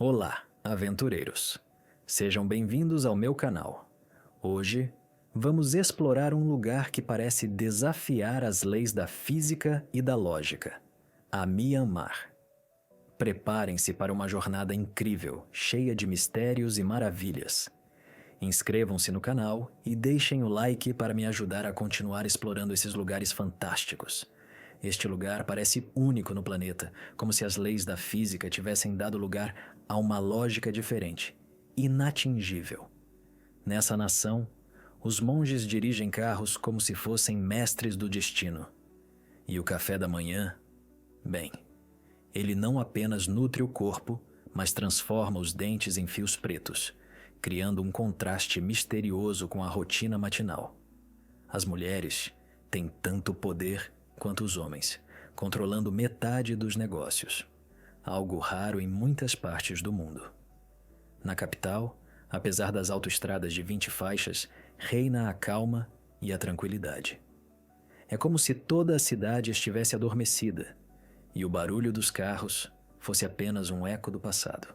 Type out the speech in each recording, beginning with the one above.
Olá, aventureiros! Sejam bem-vindos ao meu canal. Hoje, vamos explorar um lugar que parece desafiar as leis da física e da lógica: a Myanmar. Preparem-se para uma jornada incrível, cheia de mistérios e maravilhas. Inscrevam-se no canal e deixem o like para me ajudar a continuar explorando esses lugares fantásticos. Este lugar parece único no planeta, como se as leis da física tivessem dado lugar a uma lógica diferente, inatingível. Nessa nação, os monges dirigem carros como se fossem mestres do destino. E o café da manhã? Bem, ele não apenas nutre o corpo, mas transforma os dentes em fios pretos, criando um contraste misterioso com a rotina matinal. As mulheres têm tanto poder quanto os homens, controlando metade dos negócios, algo raro em muitas partes do mundo. Na capital, apesar das autoestradas de 20 faixas, reina a calma e a tranquilidade. É como se toda a cidade estivesse adormecida e o barulho dos carros fosse apenas um eco do passado.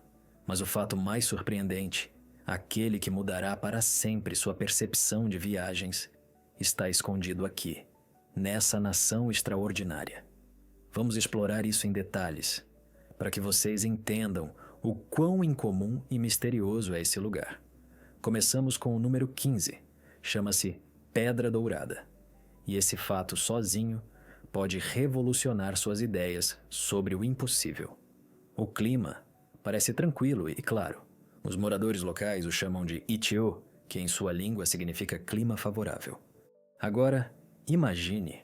Mas o fato mais surpreendente, aquele que mudará para sempre sua percepção de viagens, está escondido aqui, nessa nação extraordinária. Vamos explorar isso em detalhes, para que vocês entendam o quão incomum e misterioso é esse lugar. Começamos com o número 15, chama-se Pedra Dourada, e esse fato sozinho pode revolucionar suas ideias sobre o impossível. O clima parece tranquilo e, claro, os moradores locais o chamam de Itio, que em sua língua significa clima favorável. Agora, imagine,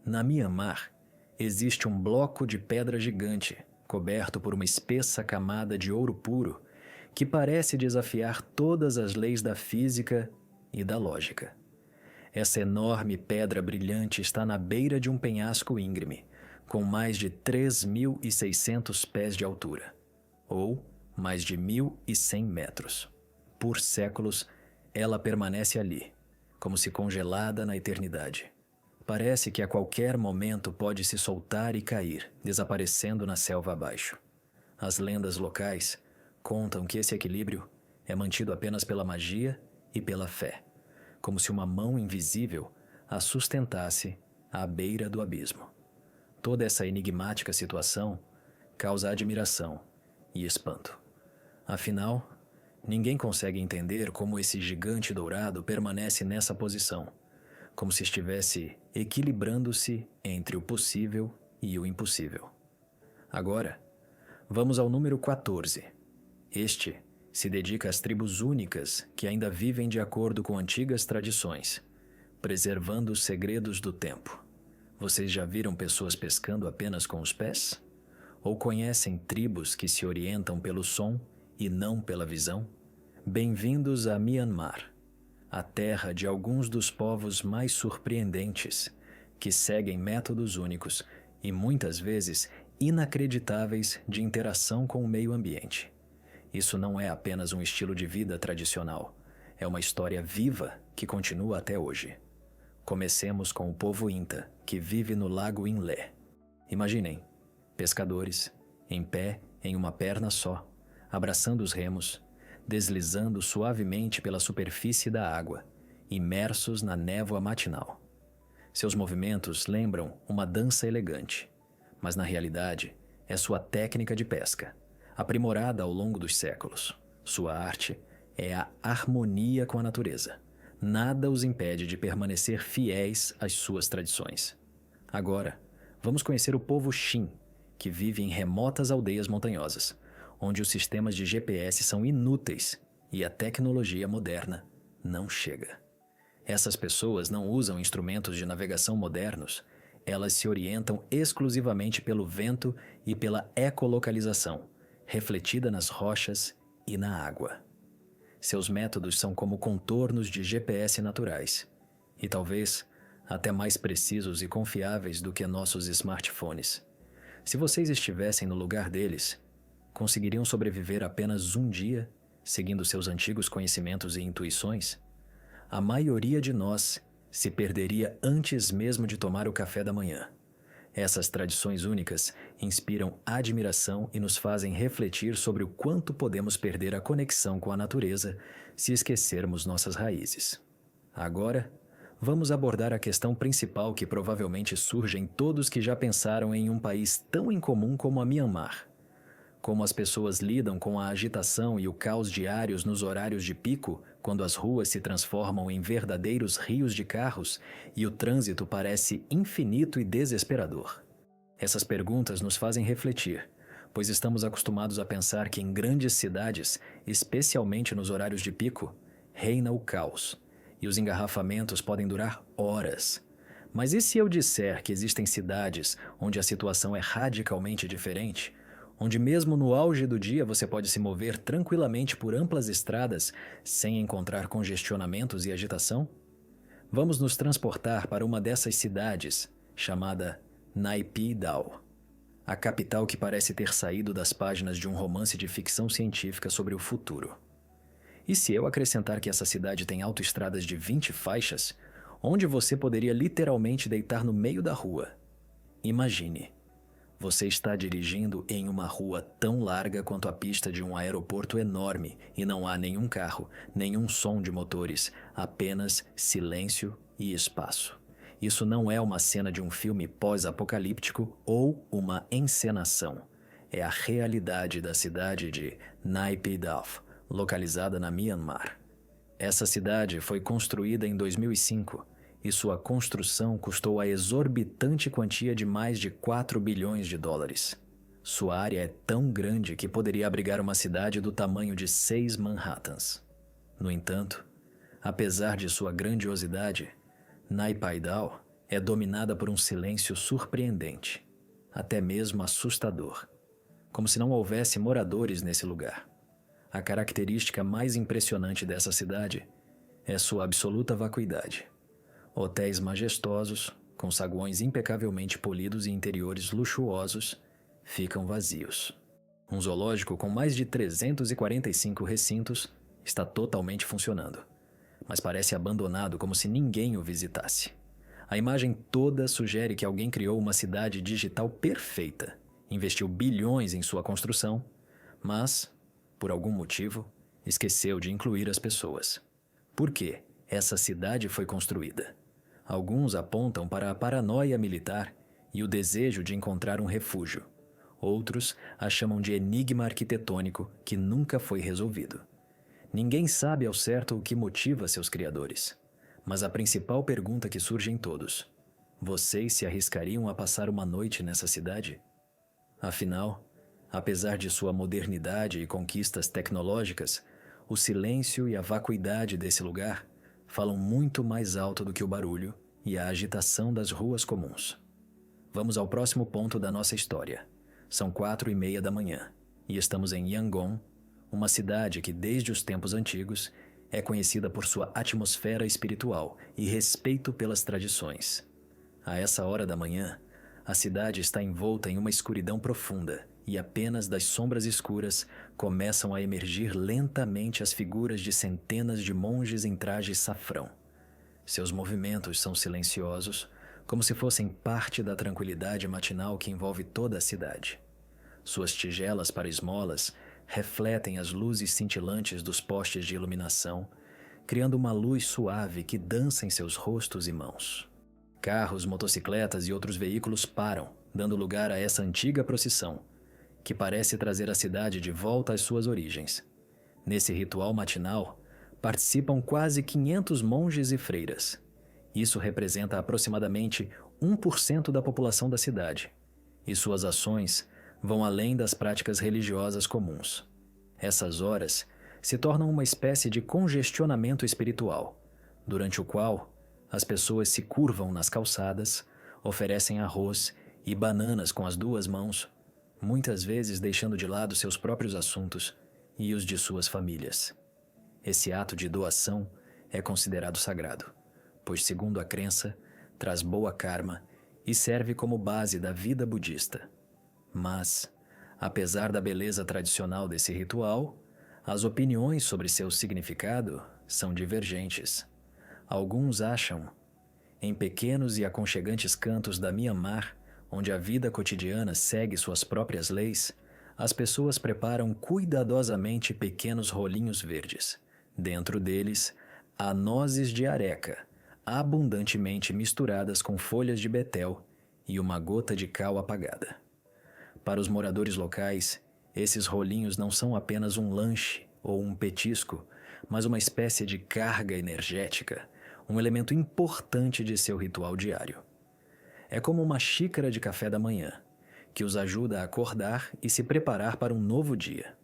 na Myanmar existe um bloco de pedra gigante, coberto por uma espessa camada de ouro puro, que parece desafiar todas as leis da física e da lógica. Essa enorme pedra brilhante está na beira de um penhasco íngreme, com mais de 3.600 pés de altura, ou mais de 1.100 metros. Por séculos, ela permanece ali, como se congelada na eternidade. Parece que a qualquer momento pode se soltar e cair, desaparecendo na selva abaixo. As lendas locais contam que esse equilíbrio é mantido apenas pela magia e pela fé, como se uma mão invisível a sustentasse à beira do abismo. Toda essa enigmática situação causa admiração e espanto. Afinal, ninguém consegue entender como esse gigante dourado permanece nessa posição, como se estivesse equilibrando-se entre o possível e o impossível. Agora, vamos ao número 14. Este se dedica às tribos únicas que ainda vivem de acordo com antigas tradições, preservando os segredos do tempo. Vocês já viram pessoas pescando apenas com os pés? Ou conhecem tribos que se orientam pelo som e não pela visão? Bem-vindos a Myanmar, a terra de alguns dos povos mais surpreendentes, que seguem métodos únicos e muitas vezes inacreditáveis de interação com o meio ambiente. Isso não é apenas um estilo de vida tradicional, é uma história viva que continua até hoje. Comecemos com o povo Inta, que vive no lago Inle. Imaginem, pescadores, em pé em uma perna só, abraçando os remos, deslizando suavemente pela superfície da água, imersos na névoa matinal. Seus movimentos lembram uma dança elegante, mas na realidade é sua técnica de pesca, aprimorada ao longo dos séculos. Sua arte é a harmonia com a natureza. Nada os impede de permanecer fiéis às suas tradições. Agora, vamos conhecer o povo Shin, que vive em remotas aldeias montanhosas, onde os sistemas de GPS são inúteis e a tecnologia moderna não chega. Essas pessoas não usam instrumentos de navegação modernos, elas se orientam exclusivamente pelo vento e pela ecolocalização, refletida nas rochas e na água. Seus métodos são como contornos de GPS naturais, e talvez até mais precisos e confiáveis do que nossos smartphones. Se vocês estivessem no lugar deles, conseguiriam sobreviver apenas um dia, seguindo seus antigos conhecimentos e intuições? A maioria de nós se perderia antes mesmo de tomar o café da manhã. Essas tradições únicas inspiram admiração e nos fazem refletir sobre o quanto podemos perder a conexão com a natureza se esquecermos nossas raízes. Agora, vamos abordar a questão principal que provavelmente surge em todos que já pensaram em um país tão incomum como a Myanmar. Como as pessoas lidam com a agitação e o caos diários nos horários de pico, quando as ruas se transformam em verdadeiros rios de carros e o trânsito parece infinito e desesperador. Essas perguntas nos fazem refletir, pois estamos acostumados a pensar que em grandes cidades, especialmente nos horários de pico, reina o caos, e os engarrafamentos podem durar horas. Mas e se eu disser que existem cidades onde a situação é radicalmente diferente? Onde mesmo no auge do dia você pode se mover tranquilamente por amplas estradas sem encontrar congestionamentos e agitação? Vamos nos transportar para uma dessas cidades, chamada Naypyidaw, a capital que parece ter saído das páginas de um romance de ficção científica sobre o futuro. E se eu acrescentar que essa cidade tem autoestradas de 20 faixas, onde você poderia literalmente deitar no meio da rua? Imagine. Você está dirigindo em uma rua tão larga quanto a pista de um aeroporto enorme e não há nenhum carro, nenhum som de motores, apenas silêncio e espaço. Isso não é uma cena de um filme pós-apocalíptico ou uma encenação. É a realidade da cidade de Naypyidaw, localizada na Myanmar. Essa cidade foi construída em 2005. E sua construção custou a exorbitante quantia de mais de 4 bilhões de dólares. Sua área é tão grande que poderia abrigar uma cidade do tamanho de 6 Manhattans. No entanto, apesar de sua grandiosidade, Naypyidaw é dominada por um silêncio surpreendente, até mesmo assustador, como se não houvesse moradores nesse lugar. A característica mais impressionante dessa cidade é sua absoluta vacuidade. Hotéis majestosos, com saguões impecavelmente polidos e interiores luxuosos, ficam vazios. Um zoológico com mais de 345 recintos está totalmente funcionando, mas parece abandonado como se ninguém o visitasse. A imagem toda sugere que alguém criou uma cidade digital perfeita, investiu bilhões em sua construção, mas, por algum motivo, esqueceu de incluir as pessoas. Por que essa cidade foi construída? Alguns apontam para a paranoia militar e o desejo de encontrar um refúgio. Outros a chamam de enigma arquitetônico que nunca foi resolvido. Ninguém sabe ao certo o que motiva seus criadores. Mas a principal pergunta que surge em todos: vocês se arriscariam a passar uma noite nessa cidade? Afinal, apesar de sua modernidade e conquistas tecnológicas, o silêncio e a vacuidade desse lugar falam muito mais alto do que o barulho e a agitação das ruas comuns. Vamos ao próximo ponto da nossa história. São 4:30 da manhã e estamos em Yangon, uma cidade que desde os tempos antigos é conhecida por sua atmosfera espiritual e respeito pelas tradições. A essa hora da manhã, a cidade está envolta em uma escuridão profunda e apenas das sombras escuras começam a emergir lentamente as figuras de centenas de monges em trajes safrão. Seus movimentos são silenciosos, como se fossem parte da tranquilidade matinal que envolve toda a cidade. Suas tigelas para esmolas refletem as luzes cintilantes dos postes de iluminação, criando uma luz suave que dança em seus rostos e mãos. Carros, motocicletas e outros veículos param, dando lugar a essa antiga procissão, que parece trazer a cidade de volta às suas origens. Nesse ritual matinal, participam quase 500 monges e freiras. Isso representa aproximadamente 1% da população da cidade, e suas ações vão além das práticas religiosas comuns. Essas horas se tornam uma espécie de congestionamento espiritual, durante o qual as pessoas se curvam nas calçadas, oferecem arroz e bananas com as duas mãos, muitas vezes deixando de lado seus próprios assuntos e os de suas famílias. Esse ato de doação é considerado sagrado, pois, segundo a crença, traz boa karma e serve como base da vida budista. Mas, apesar da beleza tradicional desse ritual, as opiniões sobre seu significado são divergentes. Alguns acham, em pequenos e aconchegantes cantos da Myanmar, onde a vida cotidiana segue suas próprias leis, as pessoas preparam cuidadosamente pequenos rolinhos verdes. Dentro deles, há nozes de areca, abundantemente misturadas com folhas de betel e uma gota de cal apagada. Para os moradores locais, esses rolinhos não são apenas um lanche ou um petisco, mas uma espécie de carga energética, um elemento importante de seu ritual diário. É como uma xícara de café da manhã, que os ajuda a acordar e se preparar para um novo dia.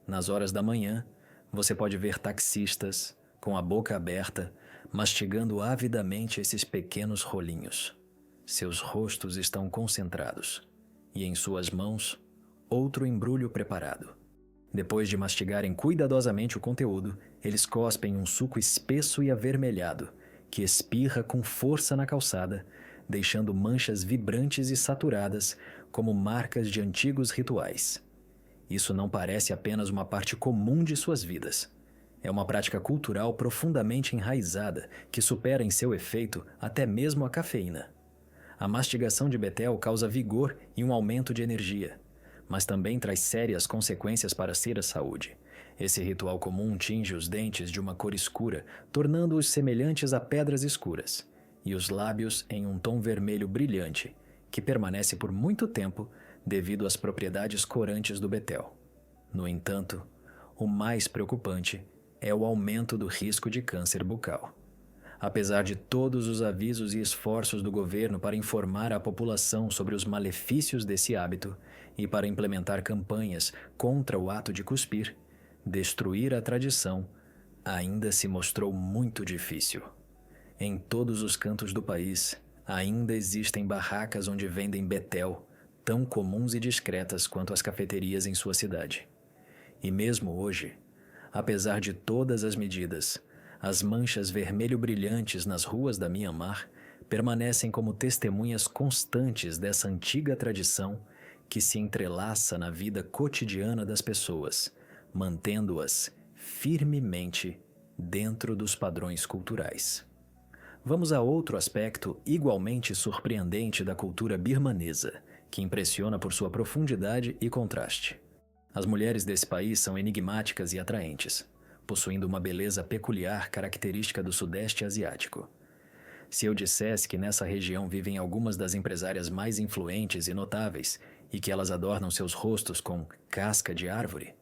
Nas horas da manhã, você pode ver taxistas, com a boca aberta, mastigando avidamente esses pequenos rolinhos. Seus rostos estão concentrados, e em suas mãos, outro embrulho preparado. Depois de mastigarem cuidadosamente o conteúdo, eles cospem um suco espesso e avermelhado, que espirra com força na calçada, deixando manchas vibrantes e saturadas como marcas de antigos rituais. Isso não parece apenas uma parte comum de suas vidas. É uma prática cultural profundamente enraizada que supera em seu efeito até mesmo a cafeína. A mastigação de betel causa vigor e um aumento de energia, mas também traz sérias consequências para a saúde. Esse ritual comum tinge os dentes de uma cor escura, tornando-os semelhantes a pedras escuras, e os lábios em um tom vermelho brilhante, que permanece por muito tempo devido às propriedades corantes do betel. No entanto, o mais preocupante é o aumento do risco de câncer bucal. Apesar de todos os avisos e esforços do governo para informar a população sobre os malefícios desse hábito e para implementar campanhas contra o ato de cuspir, destruir a tradição ainda se mostrou muito difícil. Em todos os cantos do país, ainda existem barracas onde vendem betel, tão comuns e discretas quanto as cafeterias em sua cidade. E mesmo hoje, apesar de todas as medidas, as manchas vermelho brilhantes nas ruas da Myanmar permanecem como testemunhas constantes dessa antiga tradição que se entrelaça na vida cotidiana das pessoas, mantendo-as firmemente dentro dos padrões culturais. Vamos a outro aspecto igualmente surpreendente da cultura birmanesa, que impressiona por sua profundidade e contraste. As mulheres desse país são enigmáticas e atraentes, possuindo uma beleza peculiar característica do Sudeste Asiático. Se eu dissesse que nessa região vivem algumas das empresárias mais influentes e notáveis e que elas adornam seus rostos com casca de árvore,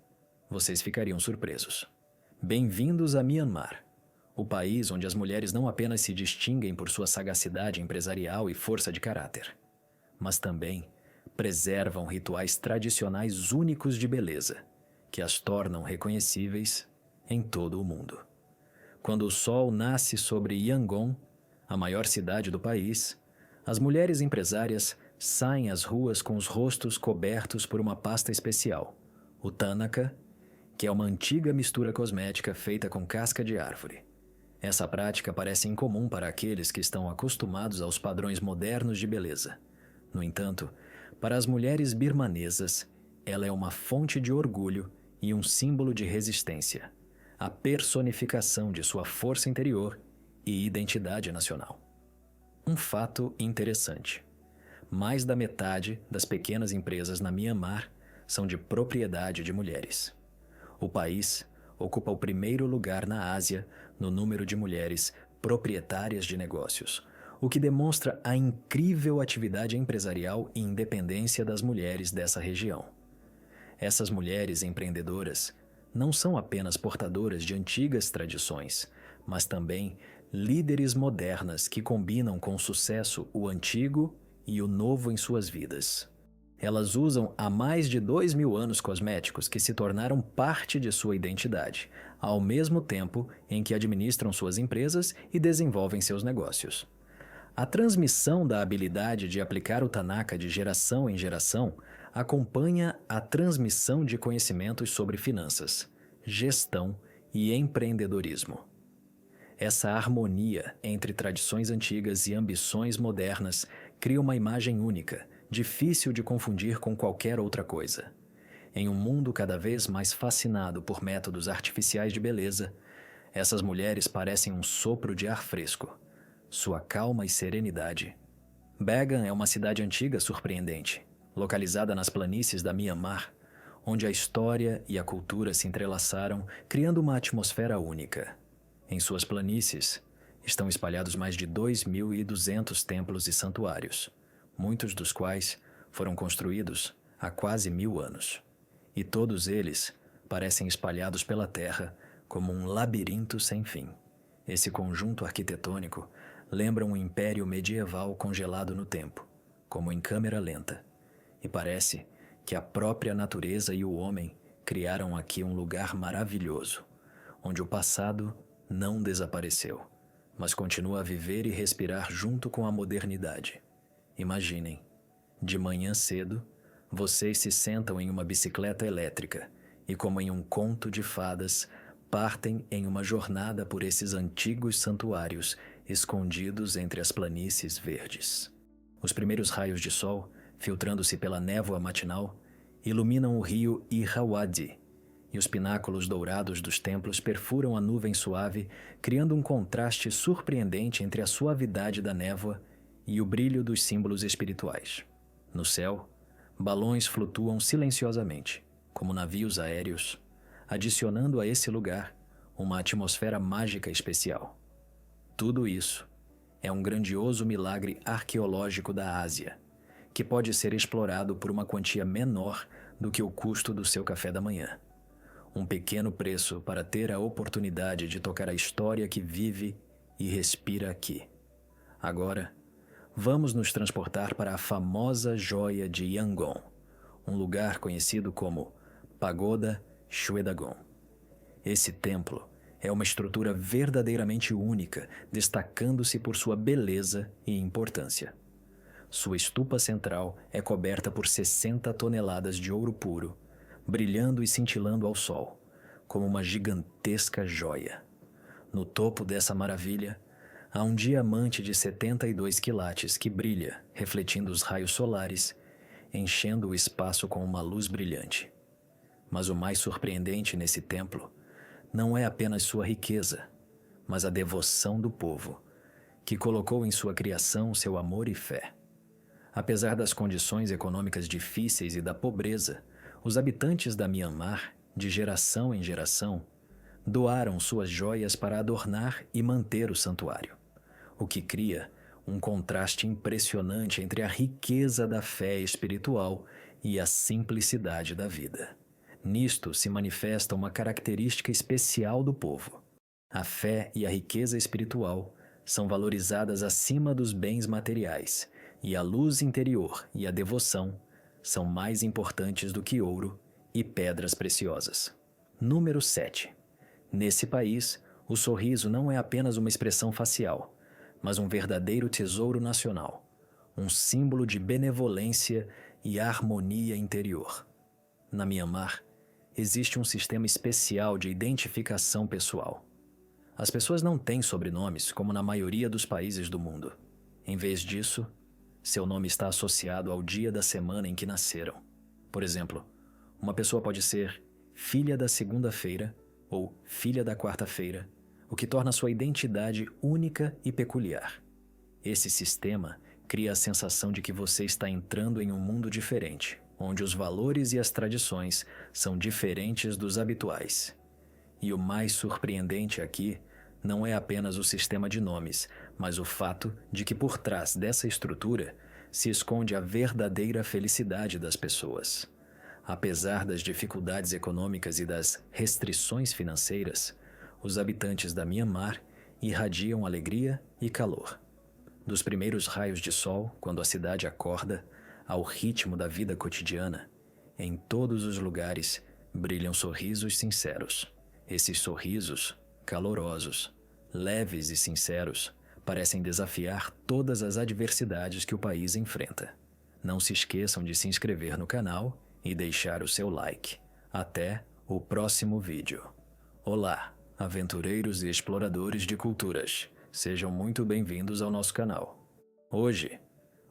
vocês ficariam surpresos. Bem-vindos a Myanmar, o país onde as mulheres não apenas se distinguem por sua sagacidade empresarial e força de caráter, mas também preservam rituais tradicionais únicos de beleza, que as tornam reconhecíveis em todo o mundo. Quando o sol nasce sobre Yangon, a maior cidade do país, as mulheres empresárias saem às ruas com os rostos cobertos por uma pasta especial, o Thanaka, que é uma antiga mistura cosmética feita com casca de árvore. Essa prática parece incomum para aqueles que estão acostumados aos padrões modernos de beleza. No entanto, para as mulheres birmanesas, ela é uma fonte de orgulho e um símbolo de resistência, a personificação de sua força interior e identidade nacional. Um fato interessante: mais da metade das pequenas empresas na Myanmar são de propriedade de mulheres. O país ocupa o primeiro lugar na Ásia no número de mulheres proprietárias de negócios, o que demonstra a incrível atividade empresarial e independência das mulheres dessa região. Essas mulheres empreendedoras não são apenas portadoras de antigas tradições, mas também líderes modernas que combinam com sucesso o antigo e o novo em suas vidas. Elas usam há mais de 2000 anos cosméticos que se tornaram parte de sua identidade, ao mesmo tempo em que administram suas empresas e desenvolvem seus negócios. A transmissão da habilidade de aplicar o Thanaka de geração em geração acompanha a transmissão de conhecimentos sobre finanças, gestão e empreendedorismo. Essa harmonia entre tradições antigas e ambições modernas cria uma imagem única, difícil de confundir com qualquer outra coisa. Em um mundo cada vez mais fascinado por métodos artificiais de beleza, essas mulheres parecem um sopro de ar fresco. Sua calma e serenidade Bagan é uma cidade antiga surpreendente, localizada nas planícies da Myanmar, onde a história e a cultura se entrelaçaram, criando uma atmosfera única. Em suas planícies, estão espalhados mais de 2.200 templos e santuários, muitos dos quais foram construídos há quase 1000 anos. E todos eles parecem espalhados pela terra como um labirinto sem fim. Esse conjunto arquitetônico lembra um império medieval congelado no tempo, como em câmera lenta, e parece que a própria natureza e o homem criaram aqui um lugar maravilhoso, onde o passado não desapareceu, mas continua a viver e respirar junto com a modernidade. Imaginem, de manhã cedo, vocês se sentam em uma bicicleta elétrica e, como em um conto de fadas, partem em uma jornada por esses antigos santuários escondidos entre as planícies verdes. Os primeiros raios de sol, filtrando-se pela névoa matinal, iluminam o rio Irrawaddy, e os pináculos dourados dos templos perfuram a nuvem suave, criando um contraste surpreendente entre a suavidade da névoa e o brilho dos símbolos espirituais. No céu, balões flutuam silenciosamente, como navios aéreos, adicionando a esse lugar uma atmosfera mágica especial. Tudo isso é um grandioso milagre arqueológico da Ásia, que pode ser explorado por uma quantia menor do que o custo do seu café da manhã. Um pequeno preço para ter a oportunidade de tocar a história que vive e respira aqui. Agora, vamos nos transportar para a famosa joia de Yangon, um lugar conhecido como Pagoda Shwedagon. Esse templo é uma estrutura verdadeiramente única, destacando-se por sua beleza e importância. Sua estupa central é coberta por 60 toneladas de ouro puro, brilhando e cintilando ao sol, como uma gigantesca joia. No topo dessa maravilha, há um diamante de 72 quilates que brilha, refletindo os raios solares, enchendo o espaço com uma luz brilhante. Mas o mais surpreendente nesse templo não é apenas sua riqueza, mas a devoção do povo, que colocou em sua criação seu amor e fé. Apesar das condições econômicas difíceis e da pobreza, os habitantes da Myanmar, de geração em geração, doaram suas joias para adornar e manter o santuário, o que cria um contraste impressionante entre a riqueza da fé espiritual e a simplicidade da vida. Nisto se manifesta uma característica especial do povo. A fé e a riqueza espiritual são valorizadas acima dos bens materiais, e a luz interior e a devoção são mais importantes do que ouro e pedras preciosas. Número 7. Nesse país, o sorriso não é apenas uma expressão facial, mas um verdadeiro tesouro nacional, um símbolo de benevolência e harmonia interior. Na Myanmar, existe um sistema especial de identificação pessoal. As pessoas não têm sobrenomes como na maioria dos países do mundo. Em vez disso, seu nome está associado ao dia da semana em que nasceram. Por exemplo, uma pessoa pode ser filha da segunda-feira ou filha da quarta-feira, o que torna sua identidade única e peculiar. Esse sistema cria a sensação de que você está entrando em um mundo diferente, onde os valores e as tradições são diferentes dos habituais. E o mais surpreendente aqui não é apenas o sistema de nomes, mas o fato de que por trás dessa estrutura se esconde a verdadeira felicidade das pessoas. Apesar das dificuldades econômicas e das restrições financeiras, os habitantes da Myanmar irradiam alegria e calor. Dos primeiros raios de sol, quando a cidade acorda, ao ritmo da vida cotidiana, em todos os lugares brilham sorrisos sinceros. Esses sorrisos, calorosos, leves e sinceros, parecem desafiar todas as adversidades que o país enfrenta. Não se esqueçam de se inscrever no canal e deixar o seu like. Até o próximo vídeo. Olá, aventureiros e exploradores de culturas. Sejam muito bem-vindos ao nosso canal. Hoje,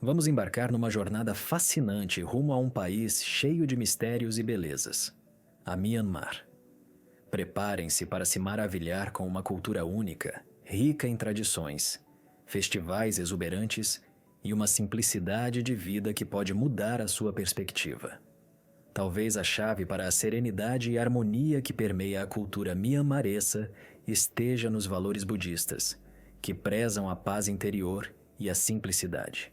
vamos embarcar numa jornada fascinante rumo a um país cheio de mistérios e belezas, a Myanmar. Preparem-se para se maravilhar com uma cultura única, rica em tradições, festivais exuberantes e uma simplicidade de vida que pode mudar a sua perspectiva. Talvez a chave para a serenidade e harmonia que permeia a cultura mianmaresa esteja nos valores budistas, que prezam a paz interior e a simplicidade.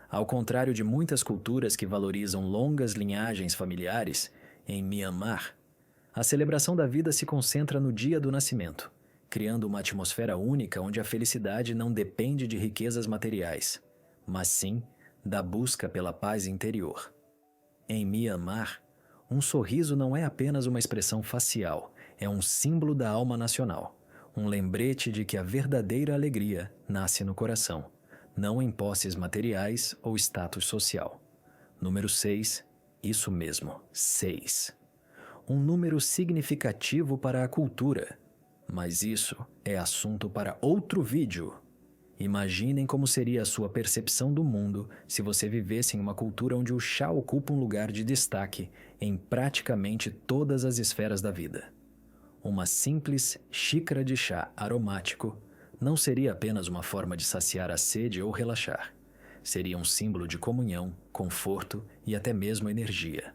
Ao contrário de muitas culturas que valorizam longas linhagens familiares, em Mianmar, a celebração da vida se concentra no dia do nascimento, criando uma atmosfera única onde a felicidade não depende de riquezas materiais, mas sim da busca pela paz interior. Em Mianmar, um sorriso não é apenas uma expressão facial, é um símbolo da alma nacional, um lembrete de que a verdadeira alegria nasce no coração, não em posses materiais ou status social. Número 6, isso mesmo, 6. Um número significativo para a cultura, mas isso é assunto para outro vídeo. Imaginem como seria a sua percepção do mundo se você vivesse em uma cultura onde o chá ocupa um lugar de destaque em praticamente todas as esferas da vida. Uma simples xícara de chá aromático não seria apenas uma forma de saciar a sede ou relaxar. Seria um símbolo de comunhão, conforto e até mesmo energia.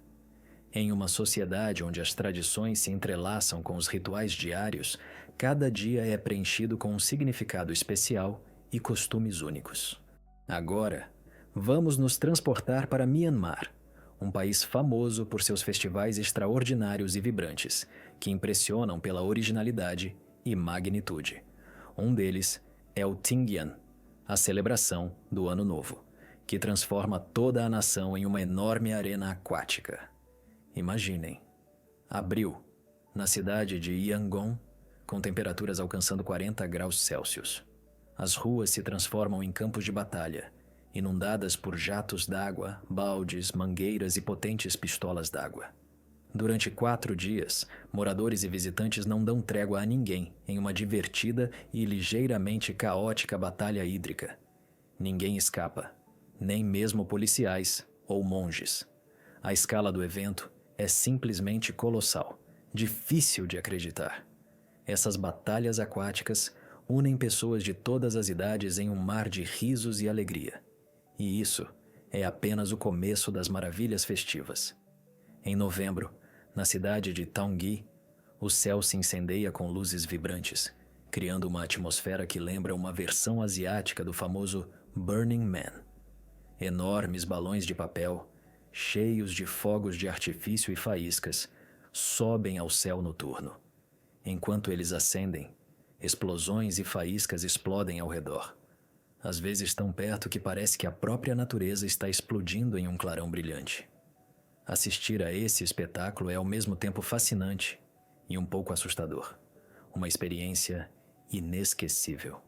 Em uma sociedade onde as tradições se entrelaçam com os rituais diários, cada dia é preenchido com um significado especial e costumes únicos. Agora, vamos nos transportar para Mianmar, um país famoso por seus festivais extraordinários e vibrantes, que impressionam pela originalidade e magnitude. Um deles é o Tingyan, a celebração do Ano Novo, que transforma toda a nação em uma enorme arena aquática. Imaginem, abril, na cidade de Yangon, com temperaturas alcançando 40 graus Celsius. As ruas se transformam em campos de batalha, inundadas por jatos d'água, baldes, mangueiras e potentes pistolas d'água. Durante 4 dias, moradores e visitantes não dão trégua a ninguém em uma divertida e ligeiramente caótica batalha hídrica. Ninguém escapa, nem mesmo policiais ou monges. A escala do evento é simplesmente colossal, difícil de acreditar. Essas batalhas aquáticas unem pessoas de todas as idades em um mar de risos e alegria. E isso é apenas o começo das maravilhas festivas. Em novembro, na cidade de Taungui, o céu se incendeia com luzes vibrantes, criando uma atmosfera que lembra uma versão asiática do famoso Burning Man. Enormes balões de papel, cheios de fogos de artifício e faíscas, sobem ao céu noturno. Enquanto eles acendem, explosões e faíscas explodem ao redor. Às vezes tão perto que parece que a própria natureza está explodindo em um clarão brilhante. Assistir a esse espetáculo é ao mesmo tempo fascinante e um pouco assustador. Uma experiência inesquecível.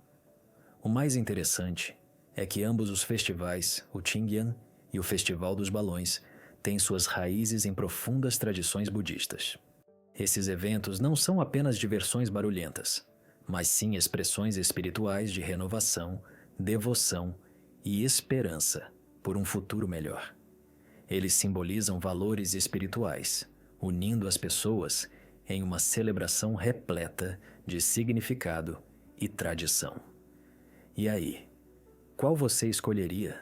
O mais interessante é que ambos os festivais, o Tingyan e o Festival dos Balões, têm suas raízes em profundas tradições budistas. Esses eventos não são apenas diversões barulhentas, mas sim expressões espirituais de renovação, devoção e esperança por um futuro melhor. Eles simbolizam valores espirituais, unindo as pessoas em uma celebração repleta de significado e tradição. E aí, qual você escolheria?